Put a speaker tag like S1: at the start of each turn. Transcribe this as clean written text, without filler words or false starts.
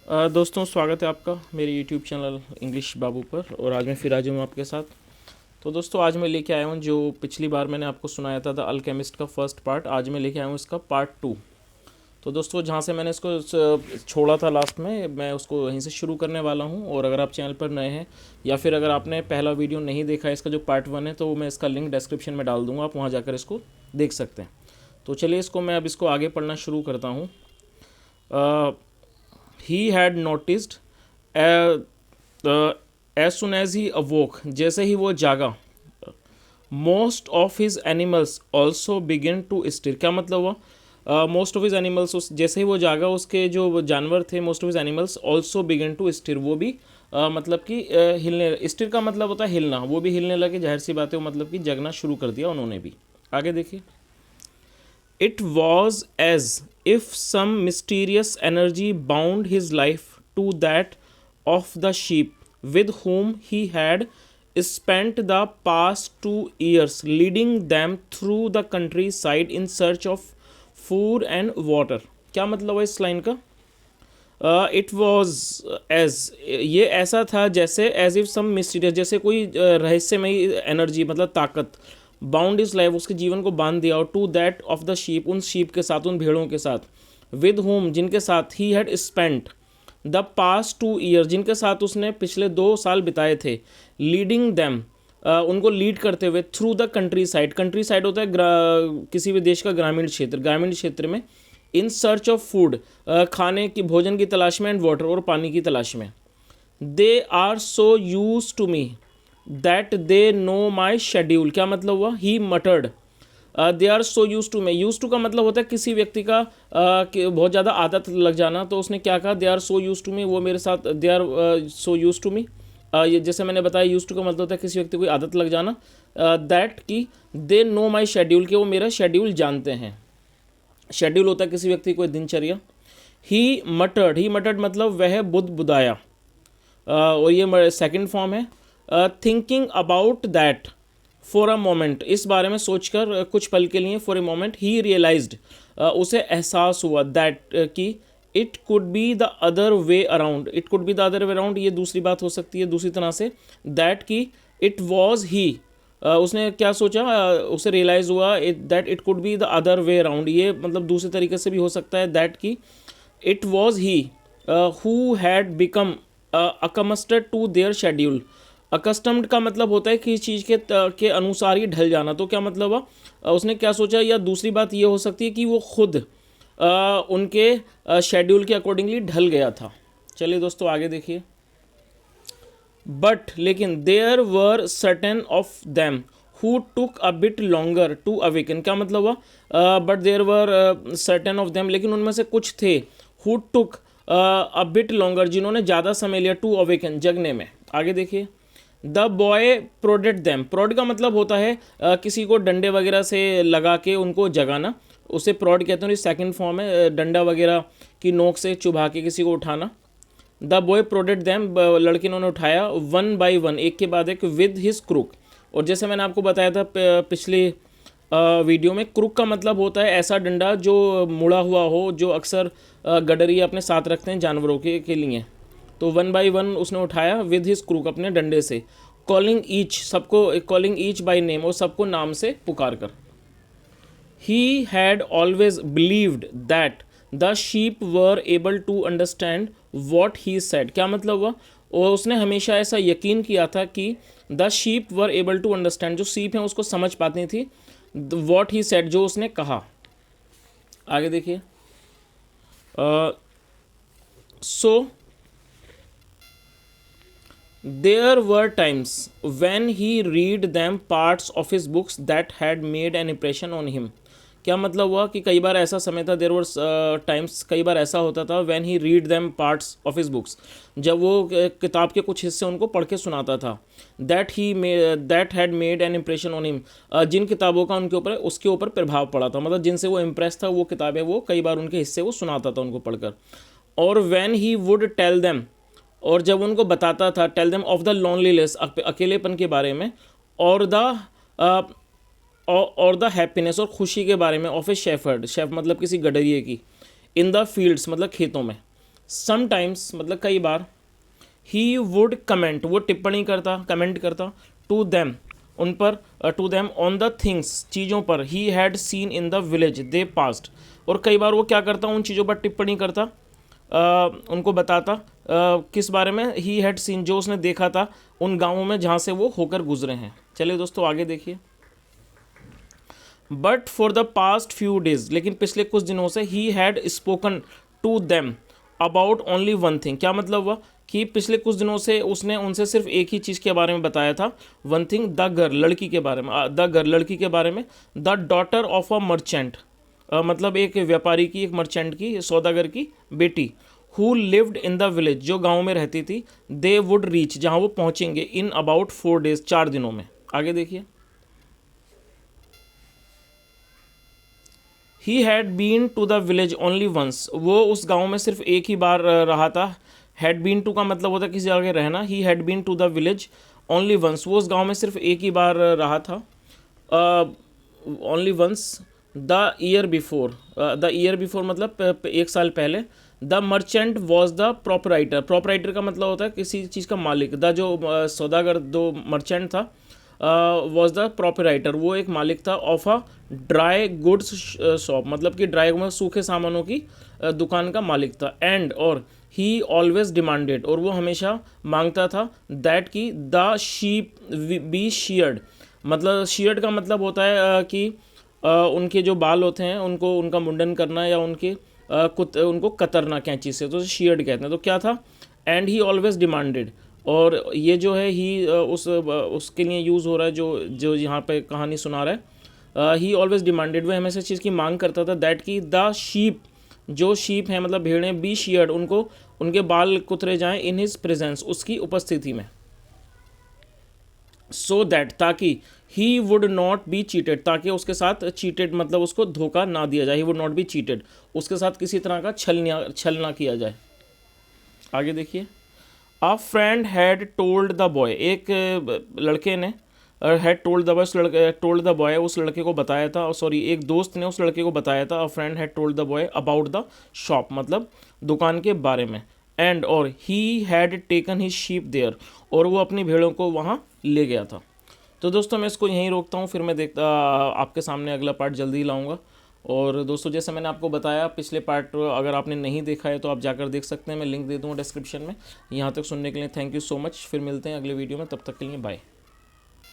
S1: दोस्तों स्वागत है आपका मेरे यूट्यूब चैनल इंग्लिश बाबू पर। और आज मैं फिर आज हूँ आपके साथ। तो दोस्तों आज मैं लेके आया हूँ जो पिछली बार मैंने आपको सुनाया था द अल्केमिस्ट का फर्स्ट पार्ट, आज मैं लेके आया हूँ इसका पार्ट 2। तो दोस्तों जहाँ से मैंने इसको छोड़ा था लास्ट में, मैं उसको वहीं से शुरू करने वाला हूँ। और अगर आप चैनल पर नए हैं या फिर अगर आपने पहला वीडियो नहीं देखा है इसका जो पार्ट 1 है, तो मैं इसका लिंक डिस्क्रिप्शन में डाल दूँगा, आप वहाँ जाकर इसको देख सकते हैं। तो चलिए मैं अब इसको आगे पढ़ना शुरू करता हूँ। He had noticed as soon as he awoke, जैसे ही वो जागा, most of his animals also begin to stir। क्या मतलब हुआ? मोस्ट ऑफ हिज एनिमल्स, उस जैसे ही वो जागा उसके जो जानवर थे, most of his animals also began to stir, वो भी मतलब कि हिलने। स्टिर का मतलब होता है हिलना, वो भी हिलने लगे। जाहिर सी बात है, वो मतलब कि जगना शुरू कर दिया उन्होंने भी। आगे देखिए। It was as if some mysterious energy bound his life to that of the sheep with whom he had spent the past 2 years, leading them through the countryside in search of food and water। क्या मतलब है इस line का? It was as, ये ऐसा था जैसे, as if some mysterious, जैसे कोई रहस्यमयी एनर्जी मतलब ताकत, बाउंड इज लाइफ, उसके जीवन को बांध दिया, और to that of the sheep, उन शीप के साथ, उन भेड़ों के साथ, विद होम, जिनके साथ, he had spent the past 2 years, जिनके साथ उसने पिछले 2 साल बिताए थे, लीडिंग दैम, उनको लीड करते हुए, through the country side. Country side होता है किसी भी देश का ग्रामीण क्षेत्र, ग्रामीण क्षेत्र में, इन सर्च ऑफ फूड, खाने की, भोजन की तलाश में, एंड वाटर, और पानी की तलाश में। They are so used to me that they know my schedule. क्या मतलब हुआ? He muttered they are so used to me. Used to का मतलब होता है किसी व्यक्ति का बहुत ज़्यादा आदत लग जाना। तो उसने क्या कहा? They are so used to me, वो मेरे साथ, they are so used to me. ये जैसे मैंने बताया, यूज टू का मतलब होता है किसी व्यक्ति को आदत लग जाना। दैट की दे नो माई शेड्यूल, के वो मेरा शेड्यूल जानते हैं। शेड्यूल होता है किसी व्यक्ति को दिनचर्या। ही मटर्ड मतलब वह बुदाया, और ये सेकंड फॉर्म है। Thinking about that for a moment, इस बारे में सोचकर कुछ पल के लिए, for a moment, he realized, उसे एहसास हुआ, दैट कि it could be the other way around. It could be the other way around, ये दूसरी बात हो सकती है दूसरी तरह से। दैट की इट वॉज ही, उसने क्या सोचा, उसे रियलाइज़ हुआ that it could be the other way around, ये मतलब दूसरे तरीके से भी हो सकता है। दैट की it was he who had become अकमस्टेड टू देयर शेड्यूल। अकस्टम्ड का मतलब होता है कि चीज़ के अनुसार ही ढल जाना। तो क्या मतलब हुआ? उसने क्या सोचा, या दूसरी बात ये हो सकती है कि वो खुद उनके शेड्यूल के अकॉर्डिंगली ढल गया था। चलिए दोस्तों आगे देखिए। बट लेकिन there were certain of them who took a bit longer to awaken. क्या मतलब हुआ? But there were certain of them, लेकिन उनमें से कुछ थे, who took a bit longer, जिन्होंने ज़्यादा समय लिया, टू अवेकन, जगने में। आगे देखिए। द बॉय प्रोडेड दैम, प्रोड का मतलब होता है किसी को डंडे वगैरह से लगा के उनको जगाना, उसे प्रोड कहते हैं। सेकंड फॉर्म है डंडा वगैरह की नोक से चुभा के किसी को उठाना। द बॉय प्रोडेड दैम, लड़के ने उठाया, वन बाई वन, एक के बाद एक, विद हिज क्रुक। और जैसे मैंने आपको बताया था पिछले वीडियो में, क्रुक का मतलब होता है ऐसा डंडा जो मुड़ा हुआ हो, जो अक्सर गडरिया अपने साथ रखते हैं जानवरों के लिए। तो वन बाई वन उसने उठाया, विद हिज क्रुक, अपने डंडे से। कॉलिंग ईच, सबको, कॉलिंग ईच बाई नेम, और सबको नाम से पुकार कर। He had always believed that the sheep were able to understand what he said। क्या मतलब हुआ? और उसने हमेशा ऐसा यकीन किया था कि the sheep were able to understand, जो सीप हैं उसको समझ पाती थी, वॉट ही सेड, जो उसने कहा। आगे देखिए। So there were times when he read them parts of his books that had made an impression on him. क्या मतलब हुआ? कि कई बार ऐसा समय था, देयर वर टाइम्स, कई बार ऐसा होता था, when he read them parts of his books, जब वो किताब के कुछ हिस्से उनको पढ़ के सुनाता था। That had made an impression on him, जिन किताबों का उनके ऊपर, उसके ऊपर प्रभाव पड़ा था, मतलब जिनसे वो इम्प्रेस था, वो किताबें, वो कई बार उनके हिस्से वो सुनाता था उनको पढ़कर। और when he would tell them, और जब उनको बताता था, tell them of the loneliness, अकेलेपन के बारे में, और द हैप्पीनेस, और खुशी के बारे में, ऑफ ए शेफर्ड, शेफ मतलब किसी गडरिए की, इन द फील्ड्स मतलब खेतों में, समटाइम्स मतलब कई बार, ही वुड कमेंट वो टिप्पणी करता, कमेंट करता, टू देम उन पर, to them on the things चीज़ों पर, he had seen in the village the past. और कई बार वो क्या करता, उन चीज़ों पर टिप्पणी करता, उनको बताता, किस बारे में, ही हैड सीन जो उसने देखा था उन गाँवों में जहाँ से वो होकर गुजरे हैं। चलिए दोस्तों आगे देखिए। But for the past few days, लेकिन पिछले कुछ दिनों से, he had spoken to them about only one thing. क्या मतलब हुआ कि पिछले कुछ दिनों से उसने उनसे सिर्फ एक ही चीज़ के बारे में बताया था, वन थिंग, द गर्ल, लड़की के बारे में, द गर्ल, लड़की के बारे में, the daughter of a merchant, मतलब एक व्यापारी की, एक मर्चेंट की, सौदागर की बेटी, who lived in the village, जो गाँव में रहती थी, दे वुड रीच, जहाँ वो पहुँचेंगे, इन अबाउट 4 डेज, 4 दिनों में। आगे देखिए। He had been to the village only once, वो उस गांव में सिर्फ एक ही बार रहा था। हैड बीन टू का मतलब होता है किसी जगह रहना। He had been to the village only once, वो उस गांव में सिर्फ एक ही बार रहा था, only once. The year before, the year before मतलब एक साल पहले। The merchant was the proprietor, proprietor का मतलब होता है किसी चीज़ का मालिक। द जो सौदागर, दो मर्चेंट था, वॉज द प्रोपराइटर, वो एक मालिक था, of a dry goods shop, मतलब कि ड्राई में सूखे सामानों की दुकान का मालिक था। एंड और ही ऑलवेज डिमांडेड, और वो हमेशा मांगता था, दैट कि द शीप बी शीयर्ड, मतलब शीयर्ड का मतलब होता है कि उनके जो बाल होते हैं उनको, उनका मुंडन करना, या उनके उनको कतरना कैंची से, तो शीयर्ड कहते हैं। तो क्या था, एंड ही ऑलवेज डिमांडेड, और ये जो है ही उसके लिए यूज़ हो रहा है, जो जो यहाँ पे कहानी सुना रहा है। ही ऑलवेज डिमांडेड, वह हमेशा चीज़ की मांग करता था, दैट कि द शीप, जो शीप हैं मतलब भेड़ें, बी शियर्ड, उनको उनके बाल कुतरे जाएं, इन हिज प्रेजेंस, उसकी उपस्थिति में। सो दैट, ताकि, he would not be cheated, ताकि उसके साथ चीटेड मतलब उसको धोखा ना दिया जाए, he would not be cheated, उसके साथ किसी तरह का छल ना किया जाए। आगे देखिए। अ friend had told the boy, एक लड़के ने, had told the boy, told the boy, उस लड़के को बताया था, सॉरी एक दोस्त ने उस लड़के को बताया था, a friend had told the boy about the shop, मतलब दुकान के बारे में। एंड और he had taken his sheep there, और वो अपनी भेड़ों को वहाँ ले गया था। तो दोस्तों मैं इसको यहीं रोकता हूँ, फिर मैं देखता आपके सामने अगला पार्ट जल्दी ही लाऊंगा। और दोस्तों जैसे मैंने आपको बताया, पिछले पार्ट अगर आपने नहीं देखा है तो आप जाकर देख सकते हैं, मैं लिंक दे दूँगा डिस्क्रिप्शन में। यहाँ तक सुनने के लिए थैंक यू सो मच, फिर मिलते हैं अगले वीडियो में, तब तक के लिए बाय।